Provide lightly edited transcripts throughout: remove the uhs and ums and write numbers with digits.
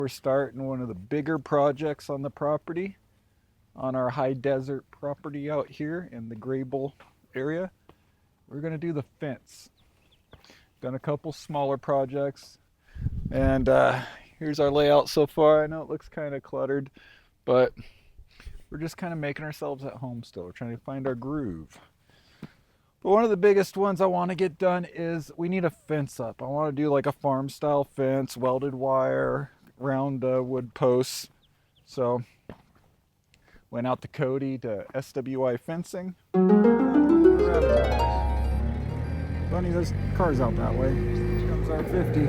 We're starting one of the bigger projects on the property, on our high desert property out here in the Greybull area. We're going to do the fence. Done a couple smaller projects, and here's our layout so far. I know it looks kind of cluttered, but we're just kind of making ourselves at home still. We're trying to find our groove. But one of the biggest ones I want to get done is we need a fence up. I want to do like a farm style fence, welded wire, round wood posts. So went out to Cody to SWI fencing. Bunny, there's cars out that way. Here comes our 50.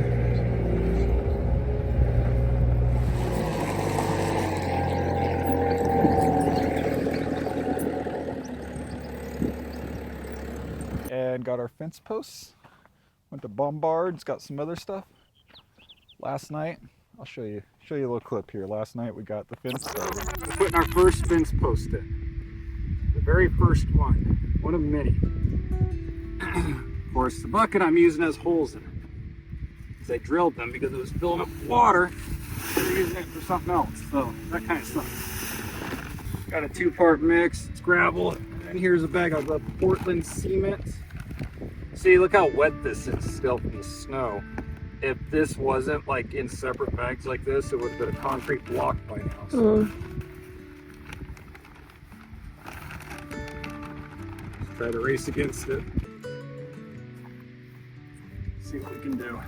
And got our fence posts. Went to Bombard's, got some other stuff. Last night, I'll show you a little clip here. Last night we got the fence started. We're putting our first fence post in. The very first one of many. Of course, the bucket I'm using has holes in it, because I drilled them because it was filling up with water. They're using it for something else, so that kind of sucks. Got a 2-part mix. It's gravel, and here's a bag of the Portland cement. See, look how wet this is still from the snow. If this wasn't like in separate bags like this, it would have been a concrete block by now. So. Let's try to race against it. See what we can do.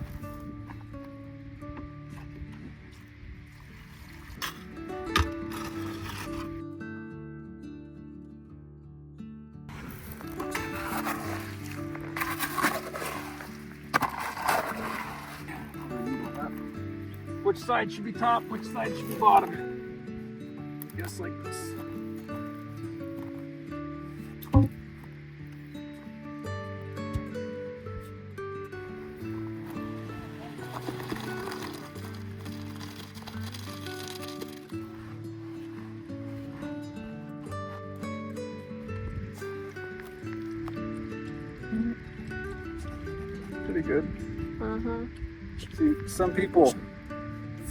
Which side should be top, which side should be bottom? Just like this. Pretty good. See, some people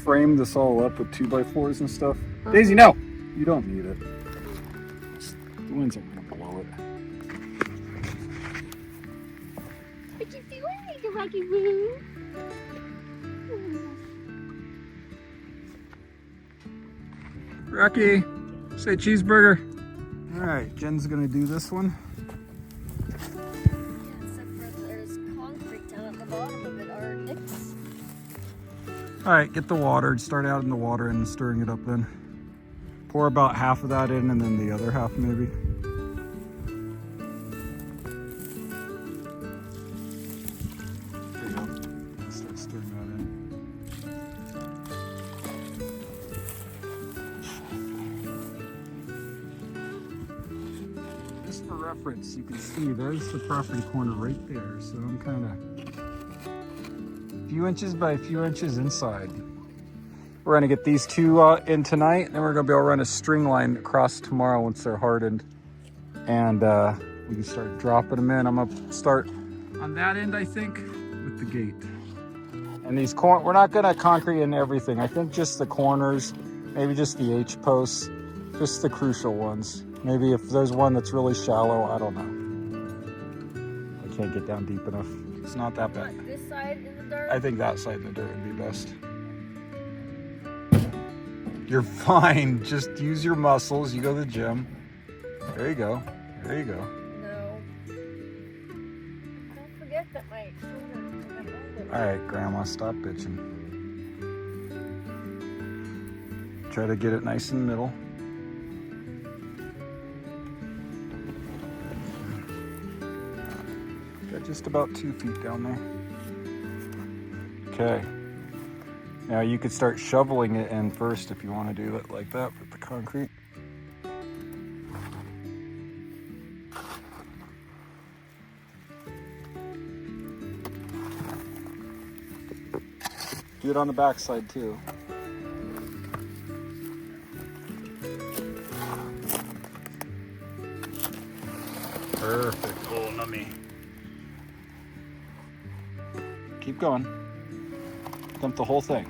frame this all up with 2x4s and stuff. Daisy, no! You don't need it. The winds are gonna blow it. What you doing, Mr. Rocky Boo? Rocky, say cheeseburger. Alright, Jen's gonna do this one. Yeah, except for there's concrete down at the bottom of it, or nicks. Alright, get the water, start out in the water and stirring it up then. Pour about half of that in and then the other half maybe. There you go. Start stirring that in. Just for reference, you can see there's the property corner right there, so I'm kind of few inches by a few inches inside. We're gonna get these two in tonight, and then we're gonna be able to run a string line across tomorrow once they're hardened, and we can start dropping them in. I'm gonna start on that end, I think, with the gate. And these we're not gonna concrete in everything. I think just the corners, maybe just the H posts, just the crucial ones. Maybe if there's one that's really shallow, I don't know. I can't get down deep enough. It's not that bad. What, this side in the dirt? I think that side in the dirt would be best. You're fine. Just use your muscles. You go to the gym. There you go. There you go. No. Don't forget that my children. All right, Grandma, stop bitching. Try to get it nice in the middle. Got just about 2 feet down there. Okay. Now you could start shoveling it in first if you want to do it like that with the concrete. Do it on the back side too. Perfect. Oh, nummy. Keep going. Dump the whole thing.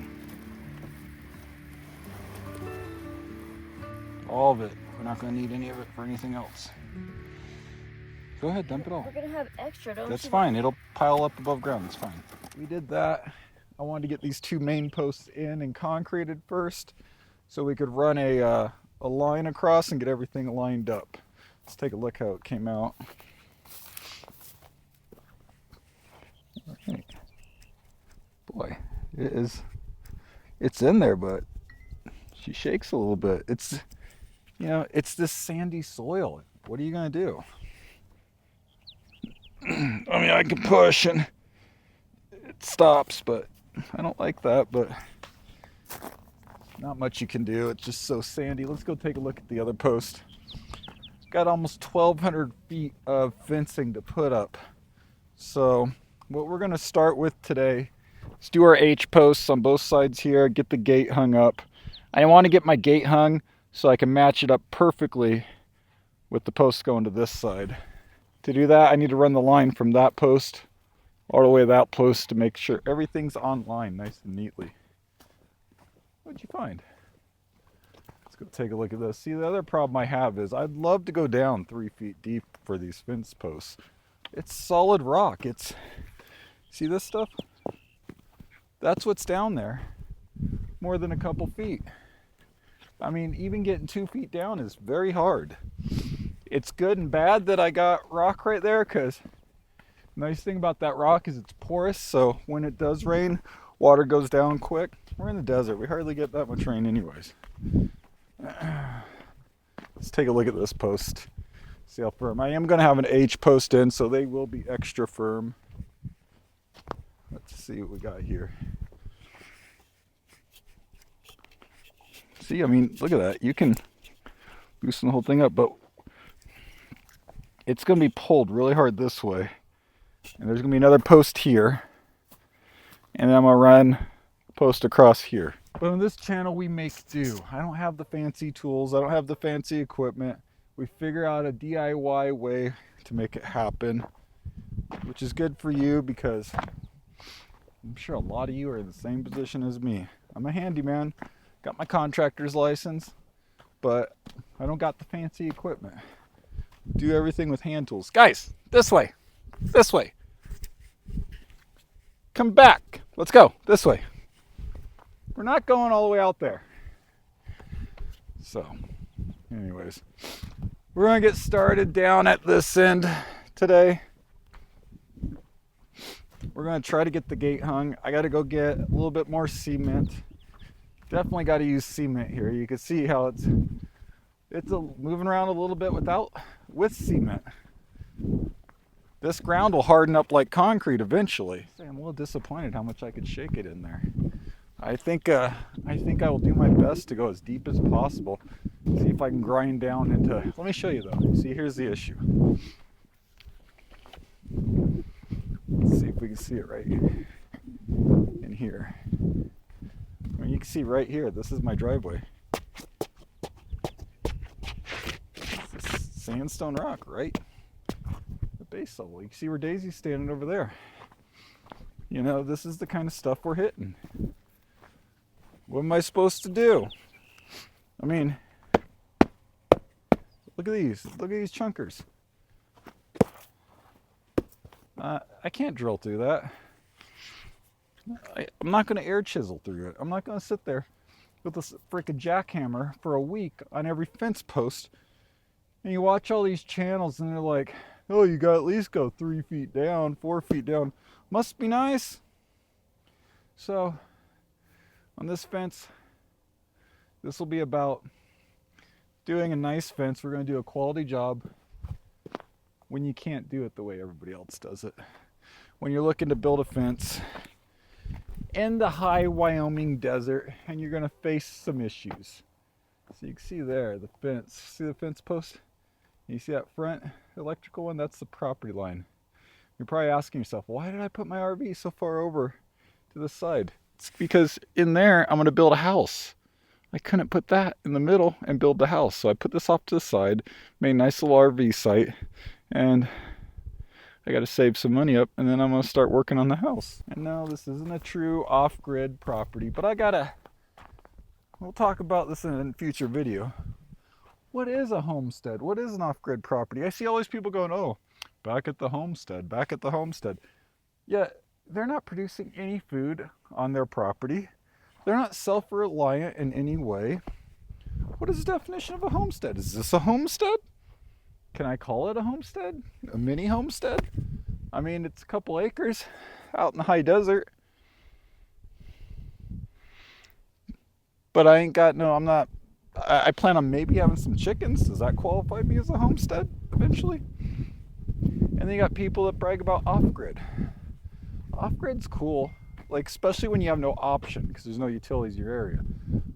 All of it. We're not going to need any of it for anything else. Go ahead, dump it all. We're gonna have extra, don't you? That's fine. It'll pile up above ground. It's fine. We did that. I wanted to get these 2 main posts in and concreted first, so we could run a line across and get everything lined up. Let's take a look how it came out. All right. Boy, it's in there, but she shakes a little bit. It's, you know, it's this sandy soil. What are you gonna do? I mean, I can push and it stops, but I don't like that, but not much you can do. It's just so sandy. Let's go take a look at the other post. Got almost 1,200 feet of fencing to put up. So what we're gonna start with today is do our H posts on both sides here, get the gate hung up. I want to get my gate hung so I can match it up perfectly with the post going to this side. To do that, I need to run the line from that post all the way to that post to make sure everything's on line nice and neatly. What'd you find? Let's go take a look at this. See, the other problem I have is I'd love to go down 3 feet deep for these fence posts. It's solid rock. See this stuff? That's what's down there. More than a couple feet. I mean, even getting 2 feet down is very hard. It's good and bad that I got rock right there, because the nice thing about that rock is it's porous, so when it does rain, water goes down quick. We're in the desert. We hardly get that much rain anyways. Let's take a look at this post. See how firm. I am going to have an H post in, so they will be extra firm. Let's see what we got here. See, I mean, look at that. You can loosen the whole thing up, but it's going to be pulled really hard this way. And there's going to be another post here. And then I'm going to run a post across here. But on this channel, we make do. I don't have the fancy tools. I don't have the fancy equipment. We figure out a DIY way to make it happen, which is good for you because I'm sure a lot of you are in the same position as me. I'm a handyman, got my contractor's license, but I don't got the fancy equipment. Do everything with hand tools. Guys, this way. This way. Come back. Let's go. This way. We're not going all the way out there. So, anyways, we're going to get started down at this end today. We're going to try to get the gate hung. I got to go get a little bit more cement. Definitely got to use cement here. You can see how it's moving around a little bit with cement. This ground will harden up like concrete eventually. I'm a little disappointed how much I could shake it in there. I think I will do my best to go as deep as possible. See if I can grind down into. Let me show you though. See, here's the issue. Let's see if we can see it right in here. I mean, you can see right here. This is my driveway. It's sandstone rock, right? The base level. You can see where Daisy's standing over there. You know, this is the kind of stuff we're hitting. What am I supposed to do? I mean, look at these. Look at these chunkers. I can't drill through that. I'm not going to air chisel through it. I'm not going to sit there with this freaking jackhammer for a week on every fence post. And you watch all these channels and they're like, oh, you got to at least go 3 feet down, 4 feet down. Must be nice. So on this fence, this will be about doing a nice fence. We're going to do a quality job when you can't do it the way everybody else does it. When you're looking to build a fence in the high Wyoming desert and you're going to face some issues. So you can see there the fence. See the fence post? You see that front electrical one? That's the property line. You're probably asking yourself, why did I put my RV so far over to the side? It's because in there I'm going to build a house. I couldn't put that in the middle and build the house. So I put this off to the side, made a nice little RV site, and I got to save some money up, and then I'm going to start working on the house. And no, this isn't a true off-grid property, but we'll talk about this in a future video. What is a homestead? What is an off-grid property? I see all these people going, oh, back at the homestead, back at the homestead. Yet they're not producing any food on their property. They're not self-reliant in any way. What is the definition of a homestead? Is this a homestead? Can I call it a homestead? A mini homestead? I mean, it's a couple acres out in the high desert. But I ain't got no, I'm not, I plan on maybe having some chickens. Does that qualify me as a homestead eventually? And then you got people that brag about off-grid. Off-grid's cool, like especially when you have no option because there's no utilities in your area.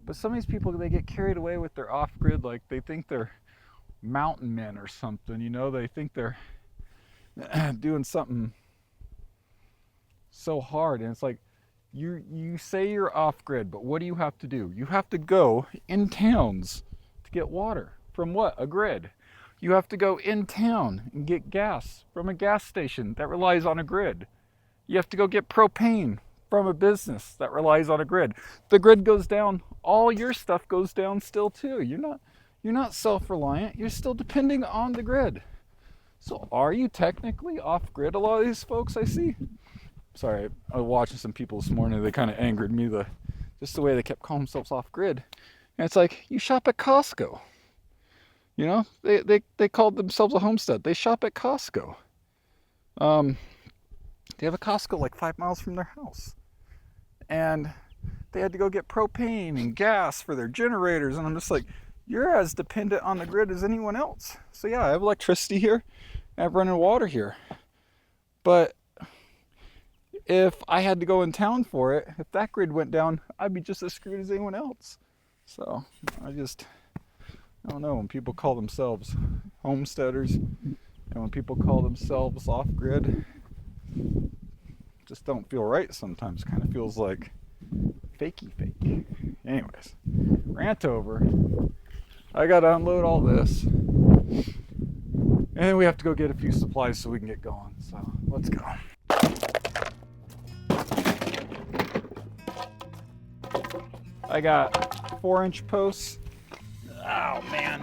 But some of these people, they get carried away with their off-grid, like they think they're mountain men or something, you know? They think they're doing something so hard, and it's like, you say you're off-grid, but what do you have to do? You have to go in towns to get water from what? A grid. You have to go in town and get gas from a gas station that relies on a grid. You have to go get propane from a business that relies on a grid. The grid goes down, all your stuff goes down still too. You're not self-reliant, you're still depending on the grid. So are you technically off-grid? A lot of these folks I see. Sorry, I was watching some people this morning, they kind of angered me, just the way they kept calling themselves off-grid. And it's like, you shop at Costco. You know, they called themselves a homestead. They shop at Costco. They have a Costco like 5 miles from their house. And they had to go get propane and gas for their generators. And I'm just like, you're as dependent on the grid as anyone else. So yeah, I have electricity here. I have running water here. But if I had to go in town for it, if that grid went down, I'd be just as screwed as anyone else. So I don't know, when people call themselves homesteaders and when people call themselves off-grid, just don't feel right sometimes. Kind of feels like fakey fake. Anyways, rant over. I gotta unload all this. And then we have to go get a few supplies so we can get going. So let's go. I got 4-inch posts. Oh man,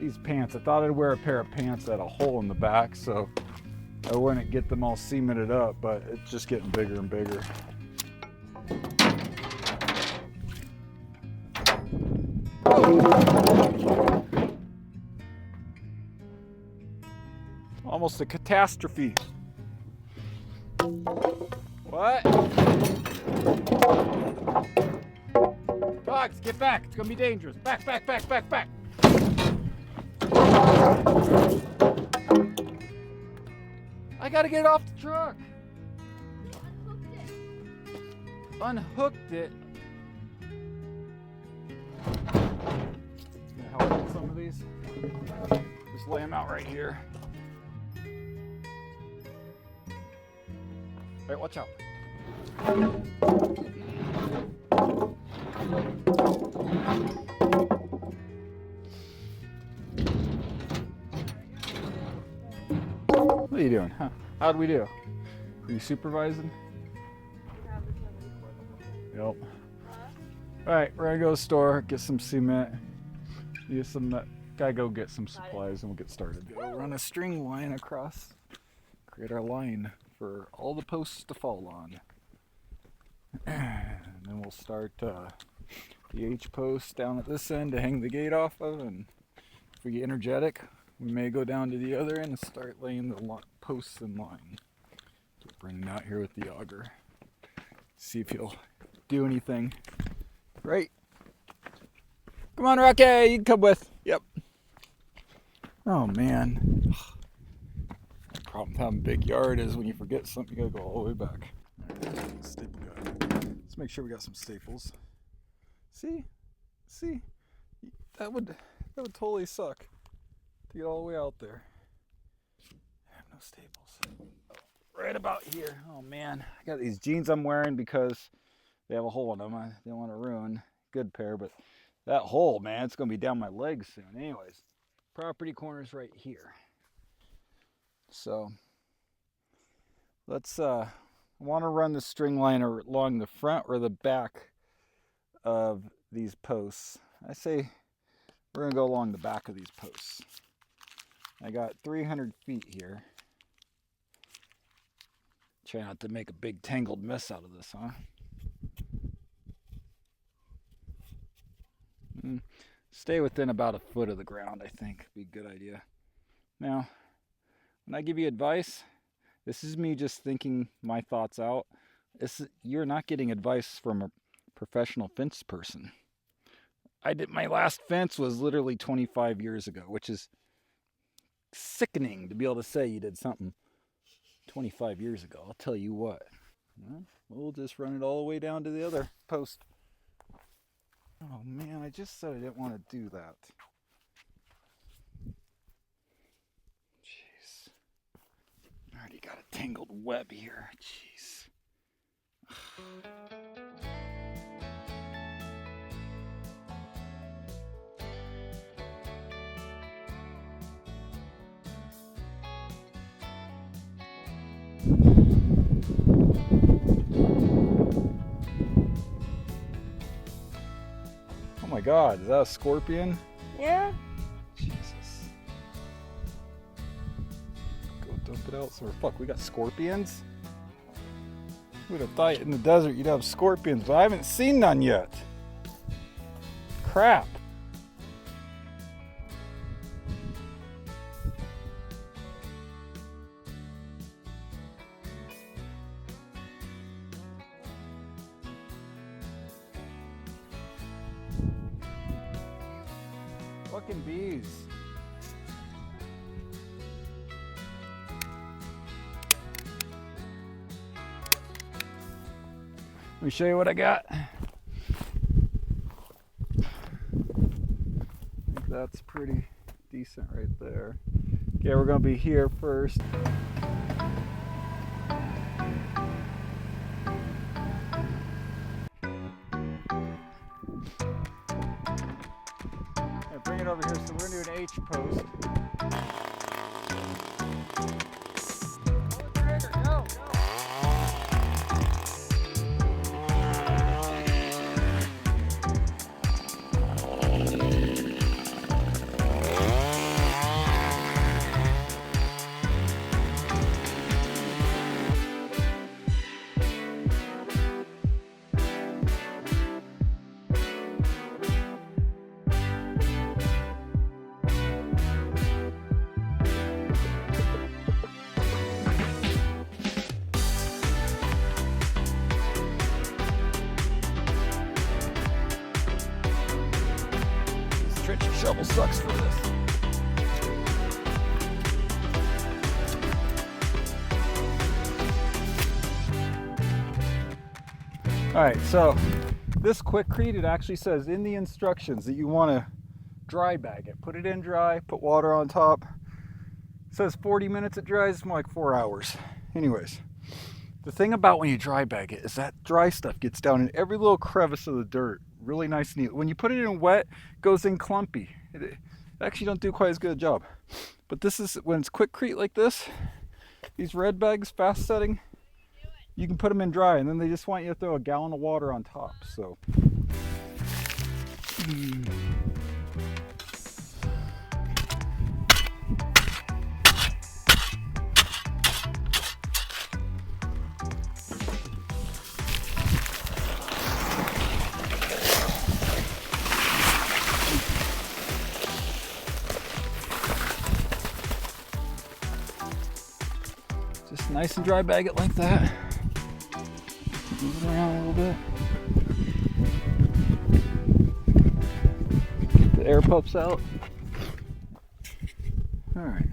these pants. I thought I'd wear a pair of pants that had a hole in the back so I wouldn't get them all cemented up, but it's just getting bigger and bigger. Almost a catastrophe. What? Dogs, get back. It's gonna be dangerous. Back, back, back, back, back. I gotta get off the truck. Unhooked it. Gonna help with some of these. Just lay them out right here. All right, watch out. What are you doing? Huh? How'd we do? Were you supervising? Yep. Alright, we're gonna go to the store, get some cement. Gotta go get some supplies and we'll get started. Go run a string line across. Create our line for all the posts to fall on. And then we'll start the H post down at this end to hang the gate off of, and if we get energetic, we may go down to the other end and start laying the posts in line. Bring him out here with the auger. See if he'll do anything. Right? Come on, Rocky, you can come with. Yep. Oh man. The problem with having a big yard is when you forget something, you gotta go all the way back. Alright, staple gun. Let's make sure we got some staples. See? That would totally suck to get all the way out there. I have no staples. Right about here. Oh man, I got these jeans I'm wearing because they have a hole in them. I didn't want to ruin good pair, but that hole, man, it's gonna be down my legs soon. Anyways, property corner's right here. So let's I want to run the string line along the front or the back of these posts. I say We're gonna go along the back of these posts. I got 300 feet here. Try not to make a big tangled mess out of this, huh? Stay within about a foot of the ground, I think, would be a good idea. Now, when I give you advice, this is me just thinking my thoughts out. You're not getting advice from a professional fence person. My last fence was literally 25 years ago, which is sickening to be able to say you did something 25 years ago. I'll tell you what. Well, we'll just run it all the way down to the other post. Oh man, I just said I didn't want to do that. Jeez. I already got a tangled web here. Jeez. Oh my God, is that a scorpion? Yeah. Jesus. Go dump it out somewhere. Fuck, we got scorpions? Who would have thought in the desert you'd have scorpions, but I haven't seen none yet. Crap. Fucking bees. Let me show you what I got. I think that's pretty decent right there. Okay, we're gonna be here first. Bring it over here, so we're gonna do an H post. Go. Shovel sucks for this. All right, so this Quikrete, it actually says in the instructions that you want to dry bag it. Put it in dry, put water on top. It says 40 minutes it dries, it's more like 4 hours. Anyways, the thing about when you dry bag it is that dry stuff gets down in every little crevice of the dirt. Really nice and neat. When you put it in wet, it goes in clumpy. It actually don't do quite as good a job. But this is, when it's Quikrete like this, these red bags, fast setting, you can put them in dry, and then they just want you to throw a gallon of water on top. So. Just nice and dry bag it like that. Move it around a little bit. Get the air pups out. Alright.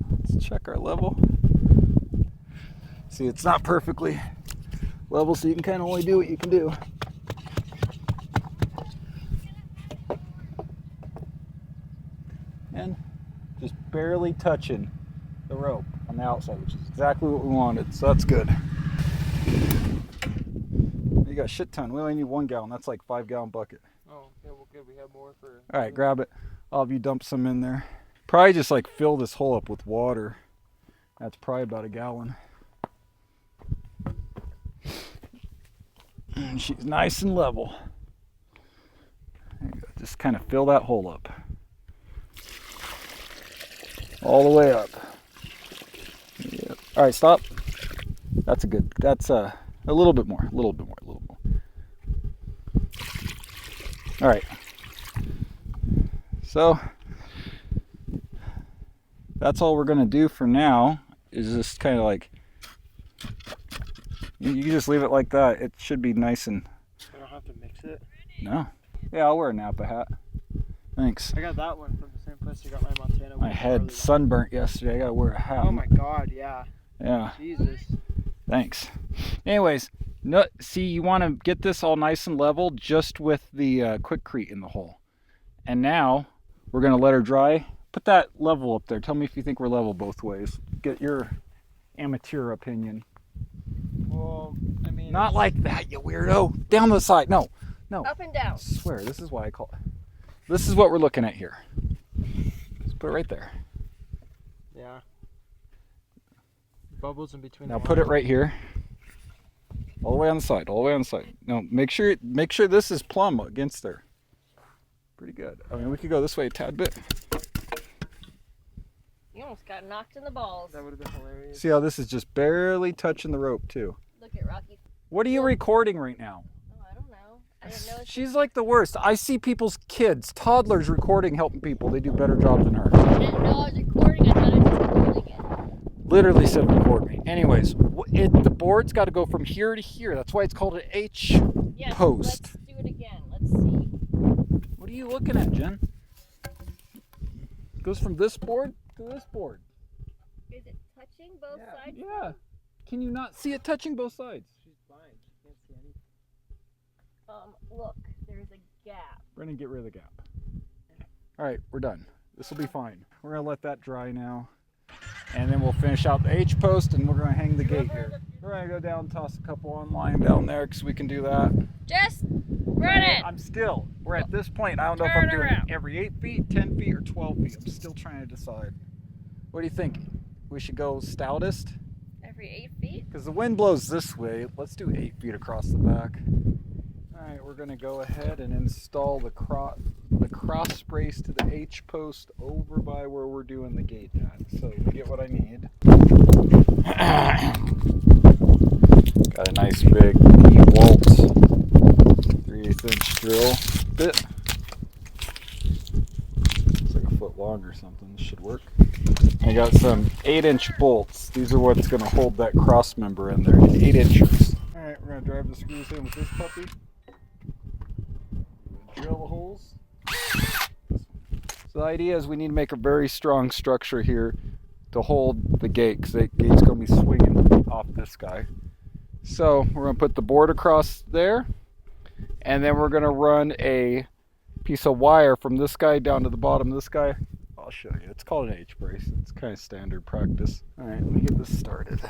Let's check our level. See, it's not perfectly level, so you can kind of only do what you can do. And just barely touching the rope on the outside, which is exactly what we wanted, so that's good. You got a shit ton. We only need 1 gallon. That's like 5-gallon bucket. Oh, yeah, well, good. We have more for. All right, grab it. I'll have you dump some in there. Probably just like fill this hole up with water. That's probably about 1 gallon. And she's nice and level. There you go. Just kind of fill that hole up. All the way up. Yep. All right, stop. That's a little bit more, a little bit more, a little more. All right. So that's all we're gonna do for now, is just kind of like, you can just leave it like that. It should be nice and... I don't have to mix it. No. Yeah, I'll wear a Napa hat. Thanks. I got that one from the same place I got my Montana. My head sunburnt yesterday. I gotta wear a hat. Oh my god, yeah. Yeah. Jesus. Thanks. Anyways, no, see, you want to get this all nice and level just with the Quickcrete in the hole. And now we're gonna let her dry. Put that level up there. Tell me if you think we're level both ways. Get your amateur opinion. Well, I mean... Not like that, you weirdo. Down the side. No. No. Up and down. I swear, this is why I call it. This is what we're looking at here. Let's put it right there. Yeah. Bubbles in between. Now put it right here. All the way on the side. All the way on the side. No, make sure this is plumb against there. Pretty good. I mean, we could go this way a tad bit. You almost got knocked in the balls. That would have been hilarious. See how this is just barely touching the rope too. Look at Rocky. What are you recording right now? Oh, I don't know. I didn't know. She's like the worst. I see people's kids, toddlers recording, helping people. They do better jobs than her. I didn't know I was recording. I thought I was recording it. Literally said record me. Anyways, the board's got to go from here to here. That's why it's called an H Yes, post. Let's do it again. Let's see. What are you looking at, Jen? It goes from this board to this board. Is it touching both sides? Yeah. Can you not see it touching both sides? She's blind. She can't see anything. Look, there's a gap. Brennan, get rid of the gap. All right, we're done. This will be fine. We're gonna let that dry now. And then we'll finish out the H post and we're gonna hang the gate here. We're gonna go down and toss a couple on line down there because we can do that. Just run it. We're at this point. I don't know if I'm doing it every 8 feet, 10 feet, or 12 feet. I'm still trying to decide. What do you think? We should go stoutest? Every 8 feet? Because the wind blows this way. Let's do 8 feet across the back. All right, we're gonna go ahead and install the cross brace to the H post over by where we're doing the gate at. So you get what I need. Got a nice big E-Walt 3/8 inch drill bit. It's like a foot long or something. This should work. I got some 8-inch bolts. These are what's going to hold that cross member in there. 8 inches. All right, we're going to drive the screws in with this puppy. Drill the holes. So the idea is we need to make a very strong structure here to hold the gate, because the gate's going to be swinging off this guy. So we're going to put the board across there, and then we're going to run a piece of wire from this guy down to the bottom of this guy. I'll show you. It's called an H brace. It's kind of standard practice. All right, let me get this started.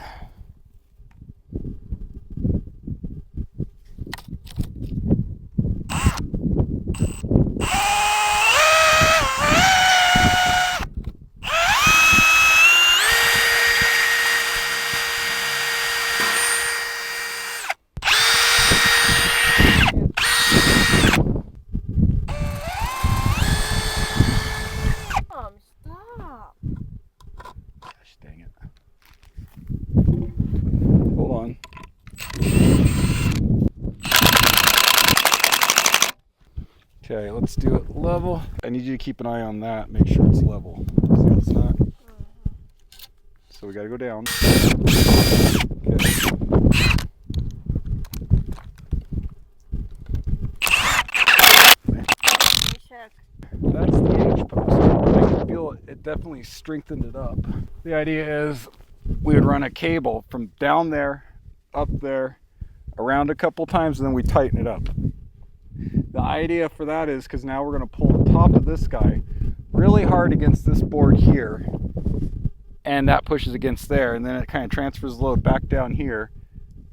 Stop. Gosh dang it. Hold on. Okay, let's do it level. I need you to keep an eye on that. Make sure it's level. See how it's not? So we gotta go down. Check. That's the H post. I can feel it definitely strengthened it up. The idea is we would run a cable from down there, up there, around a couple times, and then we tighten it up. The idea for that is because now we're going to pull the top of this guy really hard against this board here, and that pushes against there, and then it kind of transfers the load back down here.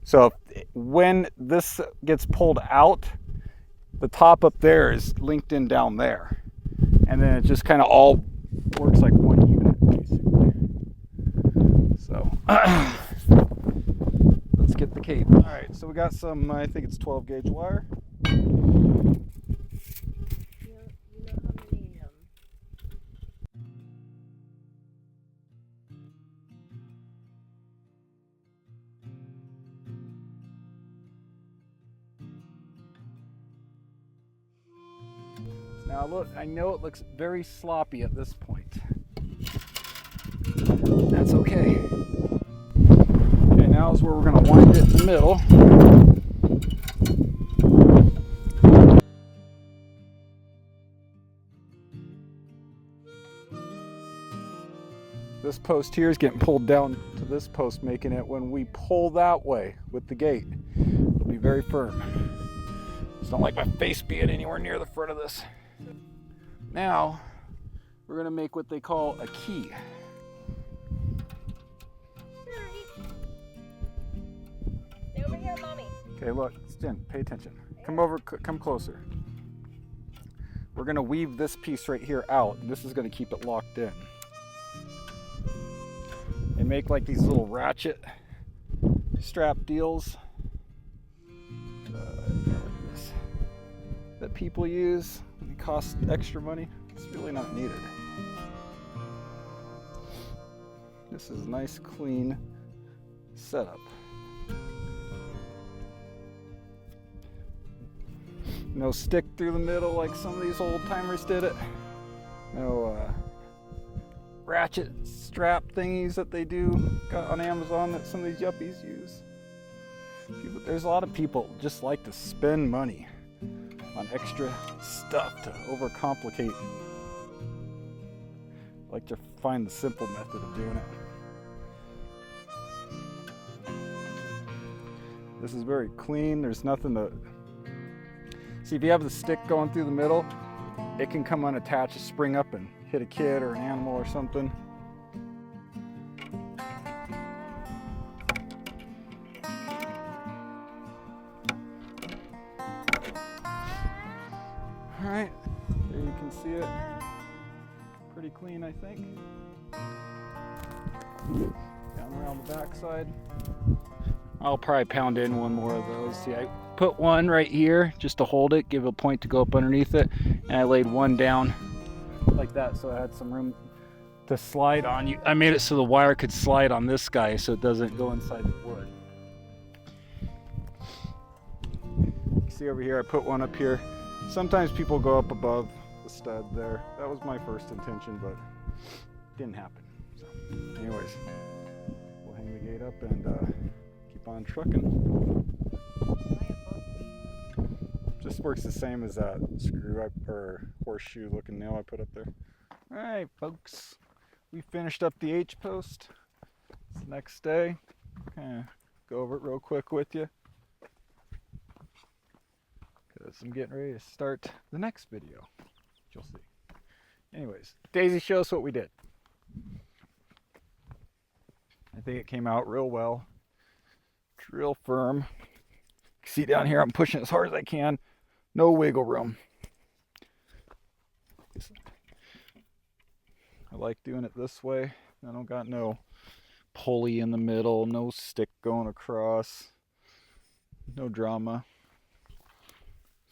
So when this gets pulled out, the top up there is linked in down there, and then it just kind of all works like one unit basically. So let's get the cable. All right, so we got some, I think it's 12 gauge wire. Now look, I know it looks very sloppy at this point. That's okay. Okay, now is where we're going to wind it in the middle. This post here is getting pulled down to this post, making it when we pull that way with the gate, it'll be very firm. Just don't like my face being anywhere near the front of this. Now, we're going to make what they call a key. Stay over here, Mommy. Okay, look, Sten, pay attention. Come over, come closer. We're going to weave this piece right here out, and this is going to keep it locked in. They make like these little ratchet strap deals like this, that people use. They cost extra money. It's really not needed. This is a nice, clean setup. No stick through the middle like some of these old timers did it. No ratchet strap thingies that they do got on Amazon that some of these yuppies use. There's a lot of people just like to spend money on extra stuff to overcomplicate. Like to find the simple method of doing it. This is very clean. There's nothing to see. If you have the stick going through the middle, it can come unattached, spring up and hit a kid or an animal or something. All right, there you can see it. Pretty clean, I think. Down around the back side. I'll probably pound in one more of those. See, I put one right here just to hold it, give it a point to go up underneath it, and I laid one down like that so I had some room to slide on. You, I made it so the wire could slide on this guy so it doesn't go inside the wood. You see over here, I put one up here. Sometimes people go up above the stud there. That was my first intention, but it didn't happen. So, anyways, we'll hang the gate up and keep on trucking. Just works the same as that screw or horseshoe looking nail I put up there. All right, folks, we finished up the H post. It's the next day. Kind of go over it real quick with you, because I'm getting ready to start the next video. You'll see. Anyways, Daisy, show us what we did. I think it came out real well. It's real firm. See down here, I'm pushing as hard as I can. No wiggle room. I like doing it this way. I don't got no pulley in the middle, no stick going across, no drama.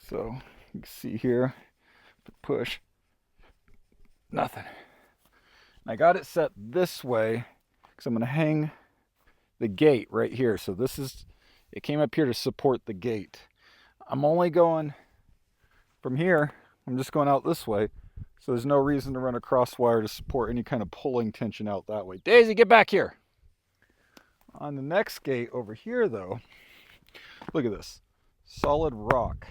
So you can see here, push, nothing. And I got it set this way because I'm going to hang the gate right here. So this is, it came up here to support the gate. I'm only going from here, I'm just going out this way. So there's no reason to run a cross wire to support any kind of pulling tension out that way. Daisy, get back here. On the next gate over here though, look at this. Solid rock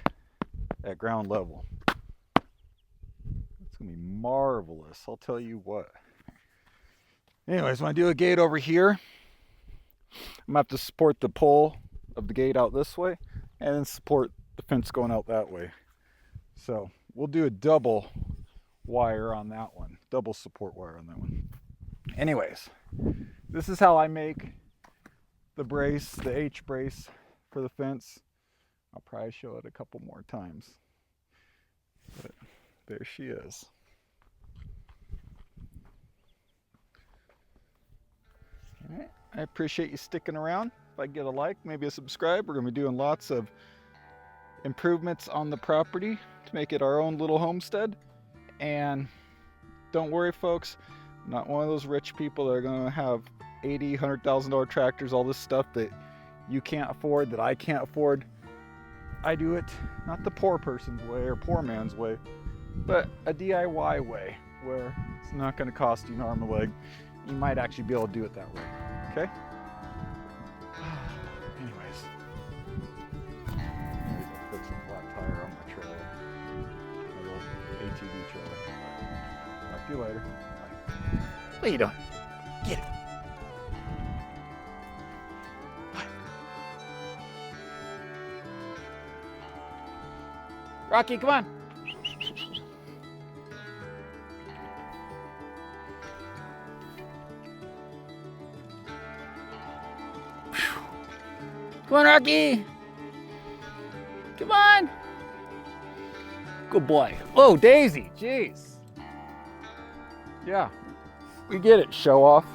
at ground level. It's gonna be marvelous, I'll tell you what. Anyways, when I do a gate over here, I'm gonna have to support the pole of the gate out this way and then support the fence going out that way. So we'll do a double wire on that one, double support wire on that one. Anyways, this is how I make the brace, the H brace for the fence. I'll probably show it a couple more times, but there she is. All right, I appreciate you sticking around. If I get a like, maybe a subscribe, we're going to be doing lots of improvements on the property to make it our own little homestead. And don't worry, folks, I'm not one of those rich people that are going to have $80,000, $100,000 tractors, all this stuff that you can't afford, that I can't afford. I do it not the poor person's way or poor man's way. but a DIY way where it's not going to cost you an arm and a leg. You might actually be able to do it that way. Okay? Anyways, I'll fix a flat tire on my trailer. My little ATV trailer. Talk to you later. Bye. What are you doing? Get it. Bye. Rocky, come on. Come on, Rocky. Come on. Good boy. Whoa, Daisy. Jeez. Yeah, we get it. Show off.